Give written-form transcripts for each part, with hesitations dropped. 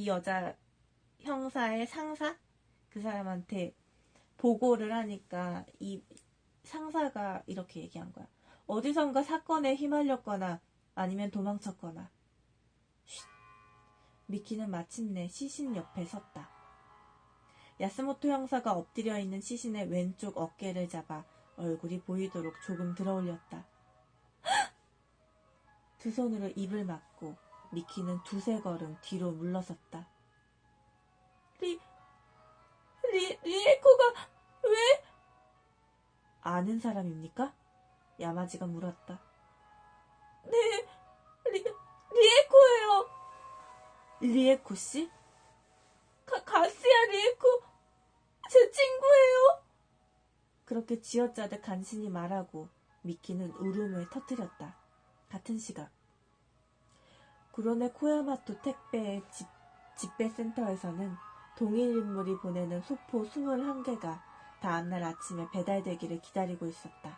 이 여자 형사의 상사? 그 사람한테 보고를 하니까 이 상사가 이렇게 얘기한 거야. 어디선가 사건에 휘말렸거나 아니면 도망쳤거나. 쉿. 미키는 마침내 시신 옆에 섰다. 야스모토 형사가 엎드려 있는 시신의 왼쪽 어깨를 잡아 얼굴이 보이도록 조금 들어올렸다. 두 손으로 입을 막고 미키는 두세 걸음 뒤로 물러섰다. 리에코가 왜? 아는 사람입니까? 야마지가 물었다. 네, 리에코예요. 리에코 씨? 가스야 리에코, 제 친구예요. 그렇게 쥐어짜듯 간신히 말하고 미키는 울음을 터뜨렸다. 같은 시각 구로네 코야마토 택배의 집배센터에서는 동일 인물이 보내는 소포 21개가 다음날 아침에 배달되기를 기다리고 있었다.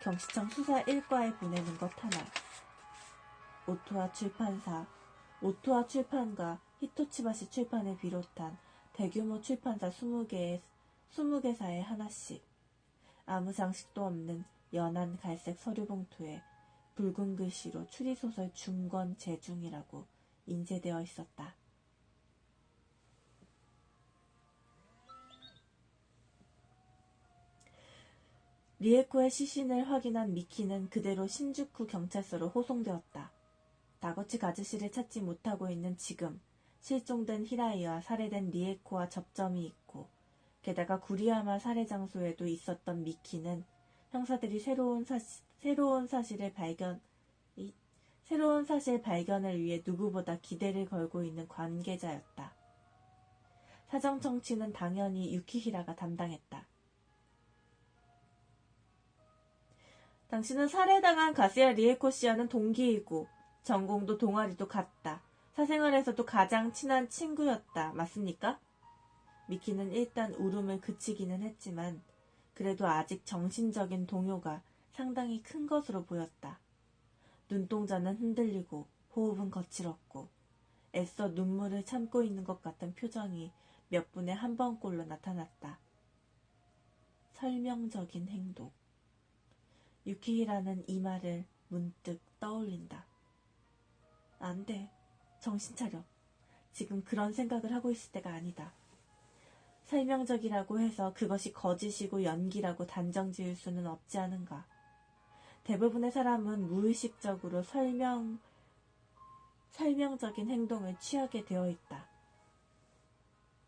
경시청 수사 1과에 보내는 것 하나. 오토와 출판과 히토치바시 출판을 비롯한 대규모 출판사 20개사에 하나씩. 아무 장식도 없는 연한 갈색 서류 봉투에 붉은 글씨로 추리소설 중권 재중이라고 인쇄되어 있었다. 리에코의 시신을 확인한 미키는 그대로 신주쿠 경찰서로 호송되었다. 다거치 가즈시를 찾지 못하고 있는 지금 실종된 히라이와 살해된 리에코와 접점이 있고 게다가 구리야마 살해 장소에도 있었던 미키는 형사들이 새로운 사실 발견을 위해 누구보다 기대를 걸고 있는 관계자였다. 사정 청취는 당연히 유키히라가 담당했다. 당신은 살해당한 가스야 리에코 씨와는 동기이고 전공도 동아리도 같다. 사생활에서도 가장 친한 친구였다. 맞습니까? 미키는 일단 울음을 그치기는 했지만 그래도 아직 정신적인 동요가 상당히 큰 것으로 보였다. 눈동자는 흔들리고 호흡은 거칠었고 애써 눈물을 참고 있는 것 같은 표정이 몇 분에 한 번꼴로 나타났다. 설명적인 행동. 유키히라는 이 말을 문득 떠올린다. 안 돼. 정신 차려. 지금 그런 생각을 하고 있을 때가 아니다. 설명적이라고 해서 그것이 거짓이고 연기라고 단정 지을 수는 없지 않은가. 대부분의 사람은 무의식적으로 설명적인 행동을 취하게 되어 있다.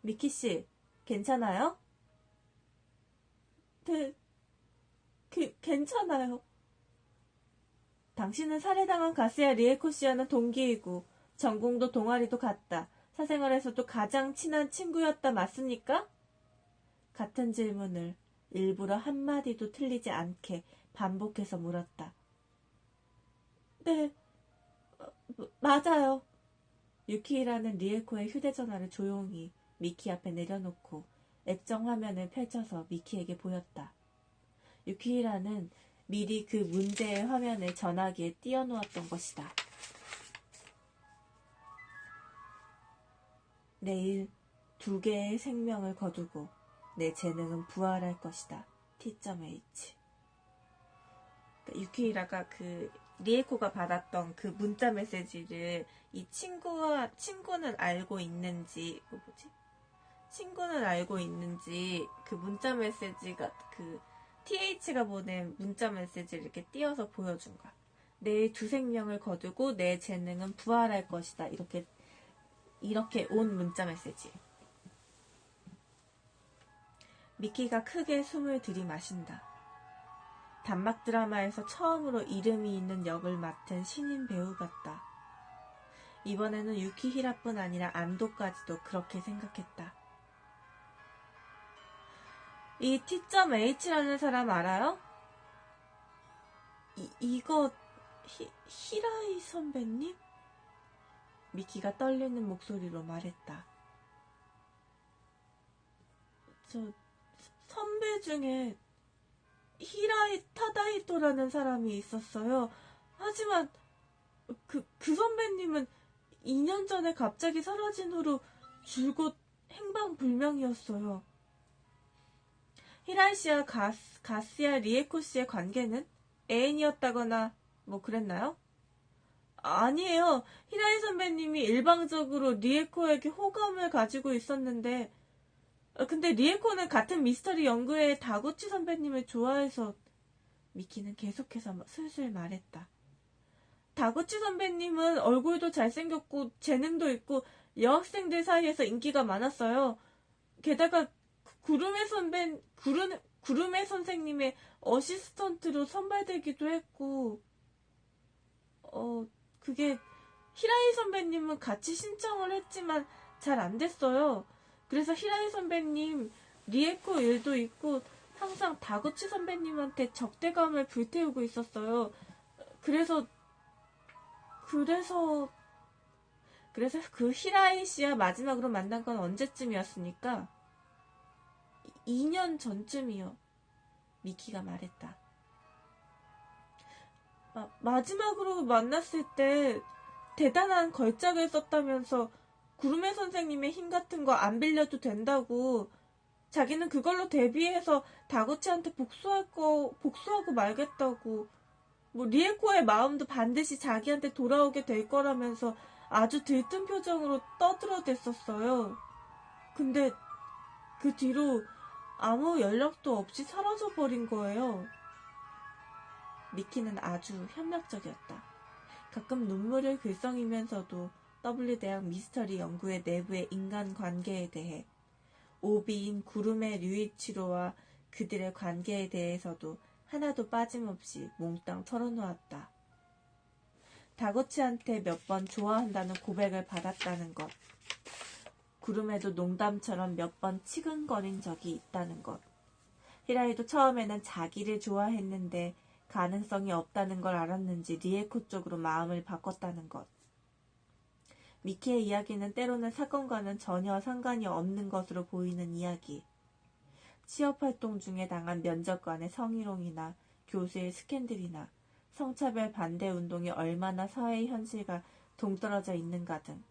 미키씨, 괜찮아요? 네, 괜찮아요. 당신은 살해당한 가스야 리에코 씨와는 동기이고 전공도 동아리도 같다. 사생활에서도 가장 친한 친구였다. 맞습니까? 같은 질문을 일부러 한마디도 틀리지 않게 반복해서 물었다. 네, 맞아요. 유키히라는 리에코의 휴대전화를 조용히 미키 앞에 내려놓고 액정 화면을 펼쳐서 미키에게 보였다. 유키히라는 미리 그 문제의 화면을 전화기에 띄워놓았던 것이다. 내일 2개의 생명을 거두고 내 재능은 부활할 것이다. T.H. 그러니까 유키히라가 그 리에코가 받았던 그 문자 메시지를 이 친구는 알고 있는지 친구는 알고 있는지 그 문자 메시지가 그 TH가 보낸 문자 메시지를 이렇게 띄어서 보여준 거야. 내일 2생명을 거두고 내 재능은 부활할 것이다. 이렇게 온 문자 메시지. 미키가 크게 숨을 들이마신다. 단막 드라마에서 처음으로 이름이 있는 역을 맡은 신인 배우 같다. 이번에는 유키히라뿐 아니라 안도까지도 그렇게 생각했다. 이 T.H라는 사람 알아요? 이거 히라이 선배님? 미키가 떨리는 목소리로 말했다. 저 선배 중에 히라이 타다히토라는 사람이 있었어요. 하지만 그 선배님은 2년 전에 갑자기 사라진 후로 줄곧 행방불명이었어요. 히라이 씨와 가스야 리에코 씨의 관계는 애인이었다거나 뭐 그랬나요? 아니에요. 히라이 선배님이 일방적으로 리에코에게 호감을 가지고 있었는데, 근데 리에코는 같은 미스터리 연구회의 다구치 선배님을 좋아해서. 미키는 계속해서 슬슬 말했다. 다구치 선배님은 얼굴도 잘생겼고 재능도 있고 여학생들 사이에서 인기가 많았어요. 게다가 구름의 선생님의 어시스턴트로 선발되기도 했고, 그게 히라이 선배님은 같이 신청을 했지만 잘 안 됐어요. 그래서 히라이 선배님 리에코 일도 있고 항상 다구치 선배님한테 적대감을 불태우고 있었어요. 그래서 그 히라이 씨와 마지막으로 만난 건 언제쯤이었습니까? 2년 전쯤이요. 미키가 말했다. 마지막으로 만났을 때 대단한 걸작을 썼다면서 구름의 선생님의 힘 같은 거 안 빌려도 된다고, 자기는 그걸로 데뷔해서 다구치한테 복수하고 말겠다고, 뭐 리에코의 마음도 반드시 자기한테 돌아오게 될 거라면서 아주 들뜬 표정으로 떠들어댔었어요. 근데 그 뒤로 아무 연락도 없이 사라져버린 거예요. 미키는 아주 현명적이었다. 가끔 눈물을 글썽이면서도 W대학 미스터리 연구회 내부의 인간관계에 대해, 오비인 구름의 류이치로와 그들의 관계에 대해서도 하나도 빠짐없이 몽땅 털어놓았다. 다구치한테 몇 번 좋아한다는 고백을 받았다는 것, 구름에도 농담처럼 몇 번 치근거린 적이 있다는 것, 히라이도 처음에는 자기를 좋아했는데 가능성이 없다는 걸 알았는지 리에코 쪽으로 마음을 바꿨다는 것. 미키의 이야기는 때로는 사건과는 전혀 상관이 없는 것으로 보이는 이야기. 취업활동 중에 당한 면접관의 성희롱이나 교수의 스캔들이나 성차별 반대 운동이 얼마나 사회의 현실과 동떨어져 있는가 등,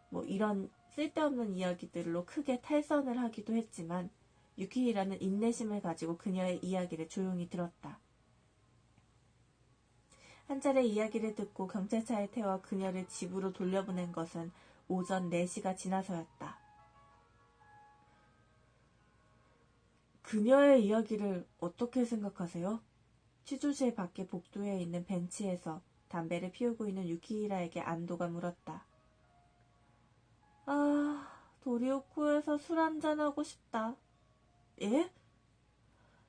뭐 이런 쓸데없는 이야기들로 크게 탈선을 하기도 했지만 유키히라는 인내심을 가지고 그녀의 이야기를 조용히 들었다. 한 차례 이야기를 듣고 경찰차에 태워 그녀를 집으로 돌려보낸 것은 오전 4시가 지나서였다. 그녀의 이야기를 어떻게 생각하세요? 취조실 밖에 복도에 있는 벤치에서 담배를 피우고 있는 유키히라에게 안도가 물었다. 도리오쿠에서 술 한잔하고 싶다. 예?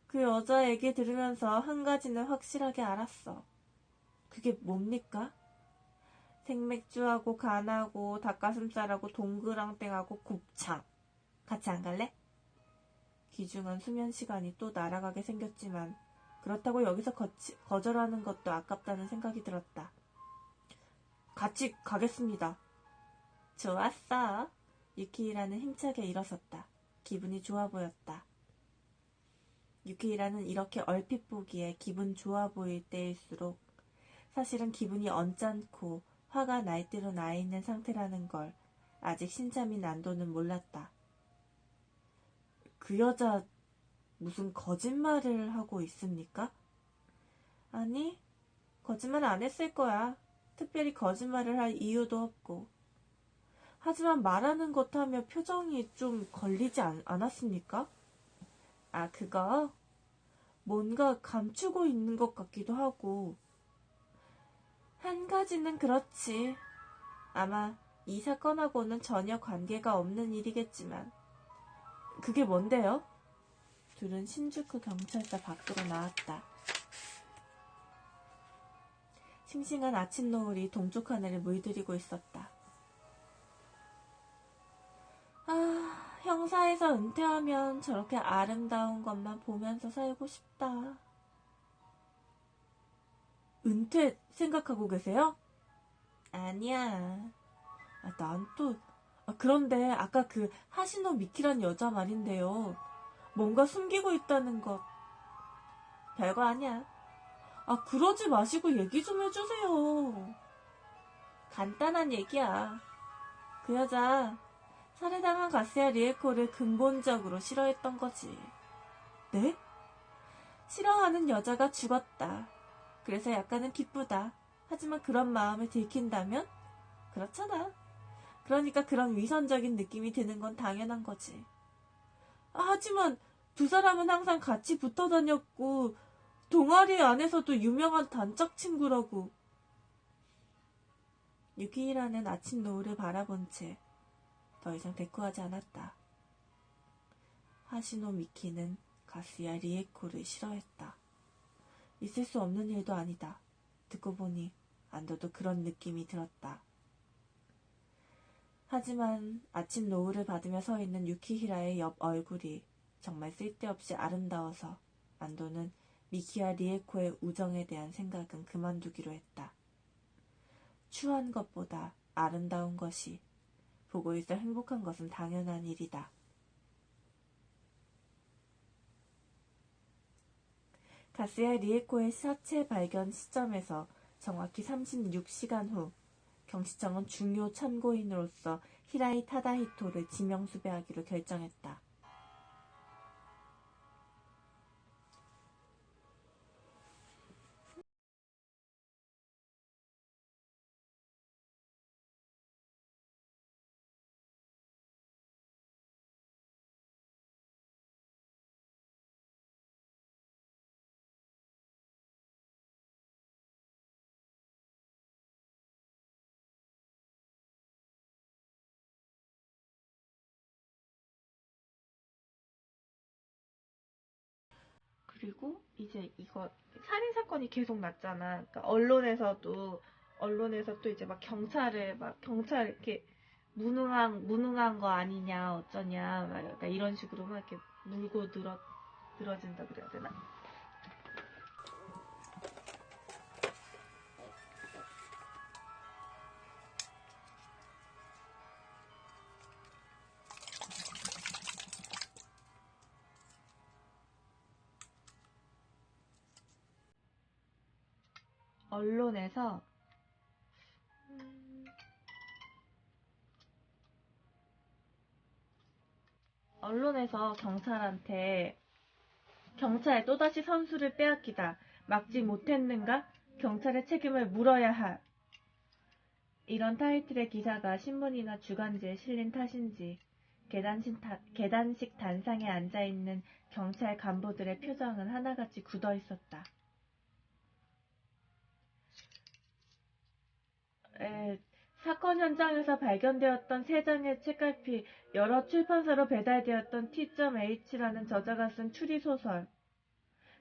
그 여자 얘기 들으면서 한 가지는 확실하게 알았어. 그게 뭡니까? 생맥주하고 간하고 닭가슴살하고 동그랑땡하고 곱창. 같이 안 갈래? 귀중한 수면 시간이 또 날아가게 생겼지만 그렇다고 여기서 거절하는 것도 아깝다는 생각이 들었다. 같이 가겠습니다. 좋았어. 유키히라는 힘차게 일어섰다. 기분이 좋아 보였다. 유키히라는 이렇게 얼핏 보기에 기분 좋아 보일 때일수록 사실은 기분이 언짢고 화가 날대로 나 있는 상태라는 걸 아직 신참인 안도는 몰랐다. 그 여자 무슨 거짓말을 하고 있습니까? 아니, 거짓말 안 했을 거야. 특별히 거짓말을 할 이유도 없고. 하지만 말하는 것 하며 표정이 좀 걸리지 않았습니까? 그거? 뭔가 감추고 있는 것 같기도 하고. 한 가지는 그렇지. 아마 이 사건하고는 전혀 관계가 없는 일이겠지만. 그게 뭔데요? 둘은 신주쿠 경찰서 밖으로 나왔다. 싱싱한 아침 노을이 동쪽 하늘을 물들이고 있었다. 형사에서 은퇴하면 저렇게 아름다운 것만 보면서 살고 싶다. 은퇴 생각하고 계세요? 아니야. 난 또... 그런데 아까 그 하시노 미키란 여자 말인데요. 뭔가 숨기고 있다는 것. 별거 아니야. 그러지 마시고 얘기 좀 해주세요. 간단한 얘기야. 그 여자 살해당한 가시아 리에코를 근본적으로 싫어했던 거지. 네? 싫어하는 여자가 죽었다. 그래서 약간은 기쁘다. 하지만 그런 마음을 들킨다면? 그렇잖아. 그러니까 그런 위선적인 느낌이 드는 건 당연한 거지. 하지만 두 사람은 항상 같이 붙어 다녔고 동아리 안에서도 유명한 단짝 친구라고. 유키히라는 아침 노을을 바라본 채 더 이상 대꾸하지 않았다. 하시노 미키는 가스야 리에코를 싫어했다. 있을 수 없는 일도 아니다. 듣고 보니 안도도 그런 느낌이 들었다. 하지만 아침 노을을 받으며 서 있는 유키히라의 옆 얼굴이 정말 쓸데없이 아름다워서 안도는 미키와 리에코의 우정에 대한 생각은 그만두기로 했다. 추한 것보다 아름다운 것이, 보고 있어 행복한 것은 당연한 일이다. 가스야 리에코의 사체 발견 시점에서 정확히 36시간 후 경시청은 중요 참고인으로서 히라이 타다히토를 지명수배하기로 결정했다. 그리고 이제 이거 살인 사건이 계속 났잖아. 그러니까 언론에서 또 이제 막 경찰 이렇게 무능한 거 아니냐 어쩌냐 막 약간 이런 식으로 막 이렇게 물고 늘어진다 그래야 되나? 언론에서 경찰한테 경찰 또다시 선수를 빼앗기다. 막지 못했는가? 경찰의 책임을 물어야 하. 이런 타이틀의 기사가 신문이나 주간지에 실린 탓인지 계단식 단상에 앉아있는 경찰 간부들의 표정은 하나같이 굳어 있었다. 사건 현장에서 발견되었던 3장의 책갈피, 여러 출판사로 배달되었던 T.H라는 저자가 쓴 추리소설,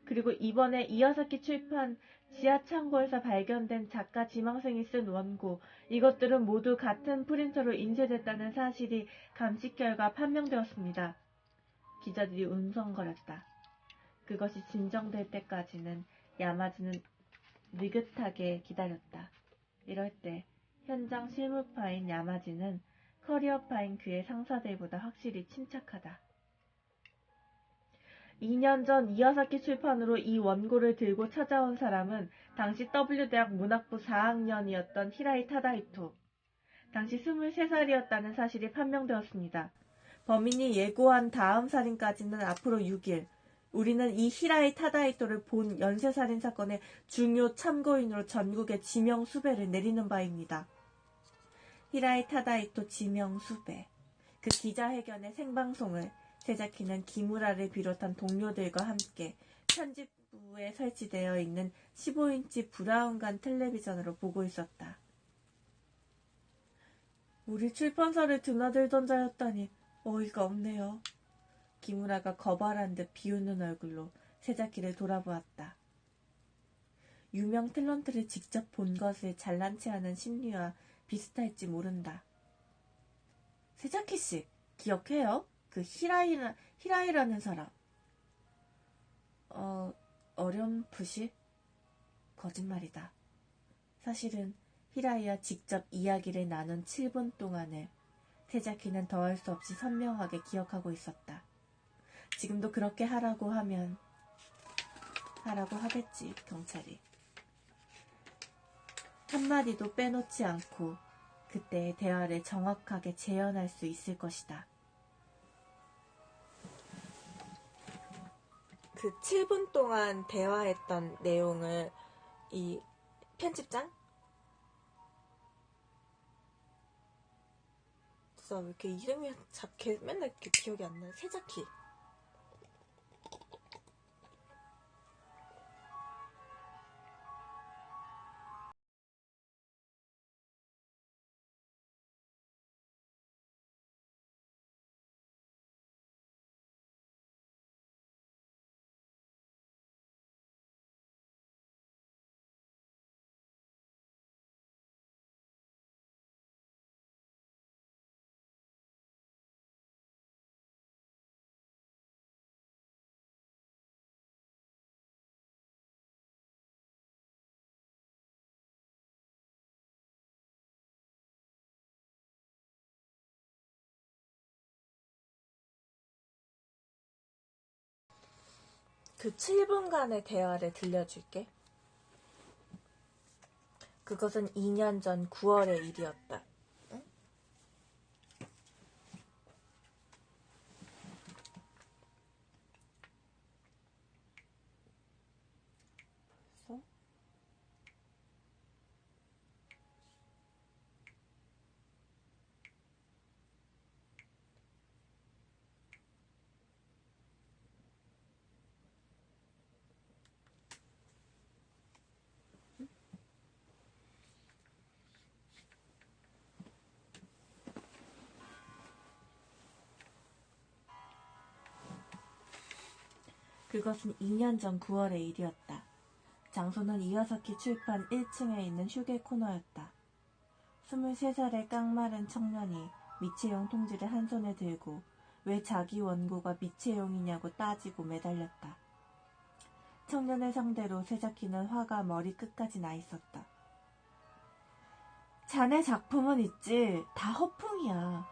그리고 이번에 이야사키 출판 지하 창고에서 발견된 작가 지망생이 쓴 원고, 이것들은 모두 같은 프린터로 인쇄됐다는 사실이 감식 결과 판명되었습니다. 기자들이 웅성거렸다. 그것이 진정될 때까지는 야마지는 느긋하게 기다렸다. 이럴 때 현장 실무파인 야마지는 커리어파인 그의 상사들보다 확실히 침착하다. 2년 전 이야사키 출판으로 이 원고를 들고 찾아온 사람은 당시 W대학 문학부 4학년이었던 히라이 타다히토. 당시 23살이었다는 사실이 판명되었습니다. 범인이 예고한 다음 살인까지는 앞으로 6일. 우리는 이 히라이 타다히토를 본 연쇄살인 사건의 중요 참고인으로 전국에 지명수배를 내리는 바입니다. 히라이 타다히토 지명수배. 그 기자회견의 생방송을 세자키는 기무라를 비롯한 동료들과 함께 편집부에 설치되어 있는 15인치 브라운관 텔레비전으로 보고 있었다. 우리 출판사를 드나들던 자였다니 어이가 없네요. 기무라가 거발한 듯 비웃는 얼굴로 세자키를 돌아보았다. 유명 탤런트를 직접 본 것을 잘난 체하는 심리와 비슷할지 모른다. 세자키씨, 기억해요? 그 히라이라는 사람. 어렴풋이? 거짓말이다. 사실은 히라이와 직접 이야기를 나눈 7분 동안을 세자키는 더할 수 없이 선명하게 기억하고 있었다. 지금도 그렇게 하라고 하겠지, 경찰이. 한마디도 빼놓지 않고 그때의 대화를 정확하게 재현할 수 있을 것이다. 그 7분 동안 대화했던 내용을 이 편집장? 진짜 왜 이렇게 이름이 맨날 이렇게 기억이 안 나요? 세자키. 그 7분간의 대화를 들려줄게. 그것은 2년 전 9월의 일이었다. 응? 벌써? 그것은 2년 전 9월의 일이었다. 장소는 이와사키 출판 1층에 있는 휴게 코너였다. 23살의 깡마른 청년이 미체용 통지를 한 손에 들고 왜 자기 원고가 미체용이냐고 따지고 매달렸다. 청년을 상대로 세자키는 화가 머리 끝까지 나 있었다. 자네 작품은 있지. 다 허풍이야.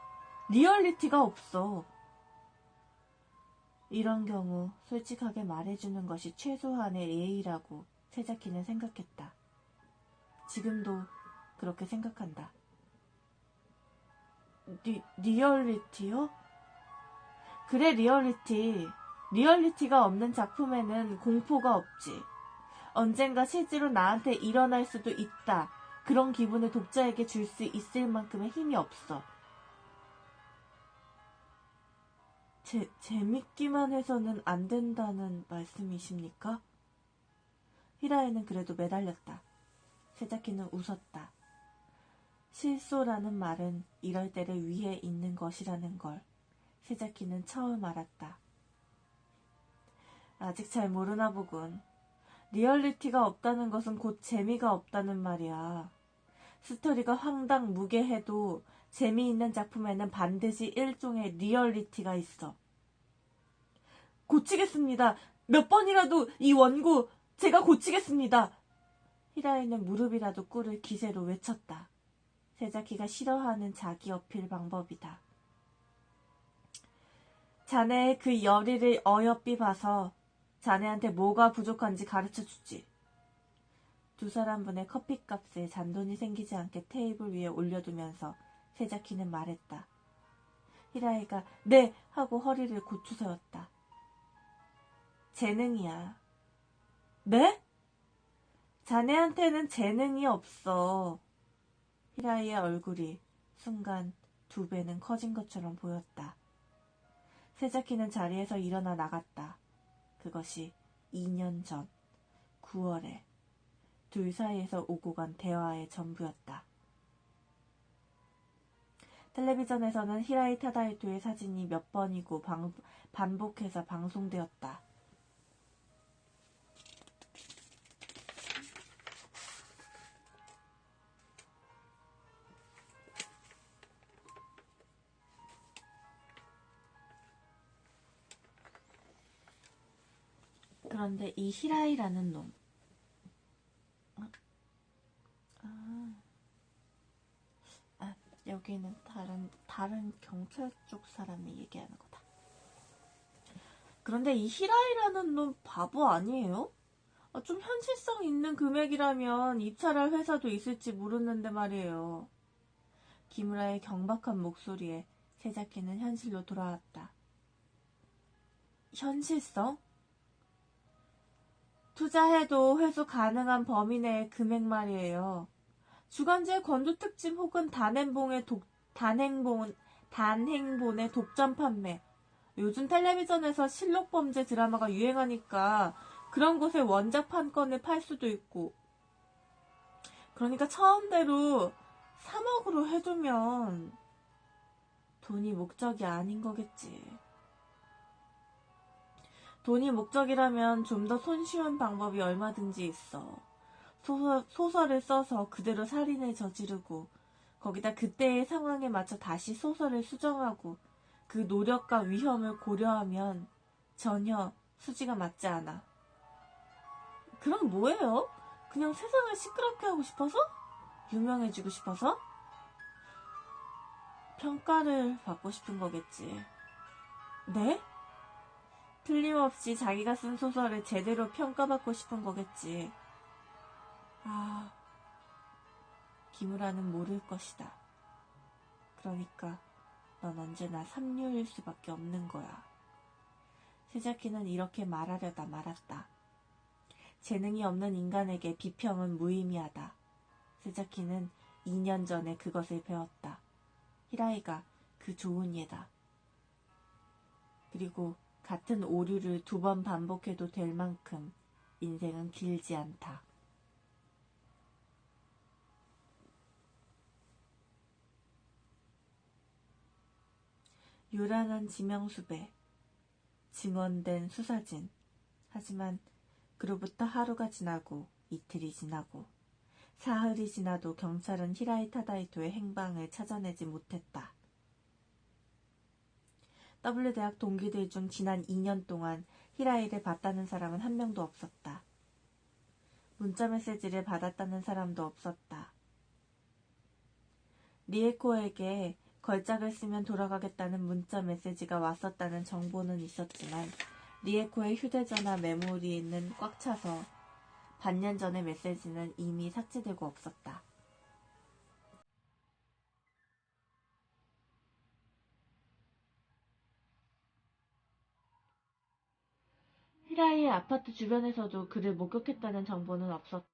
리얼리티가 없어. 이런 경우 솔직하게 말해주는 것이 최소한의 예의라고 세자키는 생각했다. 지금도 그렇게 생각한다. 리얼리티요? 그래, 리얼리티. 리얼리티가 없는 작품에는 공포가 없지. 언젠가 실제로 나한테 일어날 수도 있다. 그런 기분을 독자에게 줄 수 있을 만큼의 힘이 없어. 재밌기만 해서는 안 된다는 말씀이십니까? 히라에는 그래도 매달렸다. 세자키는 웃었다. 실소라는 말은 이럴 때를 위해 있는 것이라는 걸 세자키는 처음 알았다. 아직 잘 모르나 보군. 리얼리티가 없다는 것은 곧 재미가 없다는 말이야. 스토리가 황당무계해도 재미있는 작품에는 반드시 일종의 리얼리티가 있어. 고치겠습니다. 몇 번이라도 이 원고 제가 고치겠습니다. 히라이는 무릎이라도 꿇을 기세로 외쳤다. 세자키가 싫어하는 자기 어필 방법이다. 자네의 그 열의를 어여삐 봐서 자네한테 뭐가 부족한지 가르쳐주지. 두 사람분의 커피값에 잔돈이 생기지 않게 테이블 위에 올려두면서 세자키는 말했다. 히라이가 네! 하고 허리를 고추 세웠다. 재능이야. 네? 자네한테는 재능이 없어. 히라이의 얼굴이 순간 2배는 커진 것처럼 보였다. 세자키는 자리에서 일어나 나갔다. 그것이 2년 전 9월에 둘 사이에서 오고 간 대화의 전부였다. 텔레비전에서는 히라이 타다이토의 사진이 몇 번이고 반복해서 방송되었다. 그런데 이 히라이라는 놈, 여기는 다른 경찰 쪽 사람이 얘기하는 거다. 그런데 이 히라이라는 놈 바보 아니에요? 좀 현실성 있는 금액이라면 입찰할 회사도 있을지 모르는데 말이에요. 기무라의 경박한 목소리에 세자키는 현실로 돌아왔다. 현실성? 투자해도 회수 가능한 범위 내의 금액 말이에요. 주간지의 건조특집 혹은 단행본의 독점 판매. 요즘 텔레비전에서 실록범죄 드라마가 유행하니까 그런 곳에 원작 판권을 팔 수도 있고. 그러니까 처음대로 3억으로 해두면 돈이 목적이 아닌 거겠지. 돈이 목적이라면 좀 더 손쉬운 방법이 얼마든지 있어. 소설을 써서 그대로 살인을 저지르고 거기다 그때의 상황에 맞춰 다시 소설을 수정하고 그 노력과 위험을 고려하면 전혀 수지가 맞지 않아. 그럼 뭐예요? 그냥 세상을 시끄럽게 하고 싶어서? 유명해지고 싶어서? 평가를 받고 싶은 거겠지. 네? 틀림없이 자기가 쓴 소설을 제대로 평가받고 싶은 거겠지. 아, 기무라는 모를 것이다. 그러니까 넌 언제나 삼류일 수밖에 없는 거야. 세자키는 이렇게 말하려다 말았다. 재능이 없는 인간에게 비평은 무의미하다. 세자키는 2년 전에 그것을 배웠다. 히라이가 그 좋은 예다. 그리고 같은 오류를 2번 반복해도 될 만큼 인생은 길지 않다. 요란한 지명수배, 증언된 수사진. 하지만 그로부터 하루가 지나고 이틀이 지나고 사흘이 지나도 경찰은 히라이 타다이토의 행방을 찾아내지 못했다. W대학 동기들 중 지난 2년 동안 히라이를 봤다는 사람은 한 명도 없었다. 문자 메시지를 받았다는 사람도 없었다. 리에코에게 걸작을 쓰면 돌아가겠다는 문자 메시지가 왔었다는 정보는 있었지만 리에코의 휴대전화 메모리에는 꽉 차서 반년 전의 메시지는 이미 삭제되고 없었다. 히라이의 아파트 주변에서도 그를 목격했다는 정보는 없었다.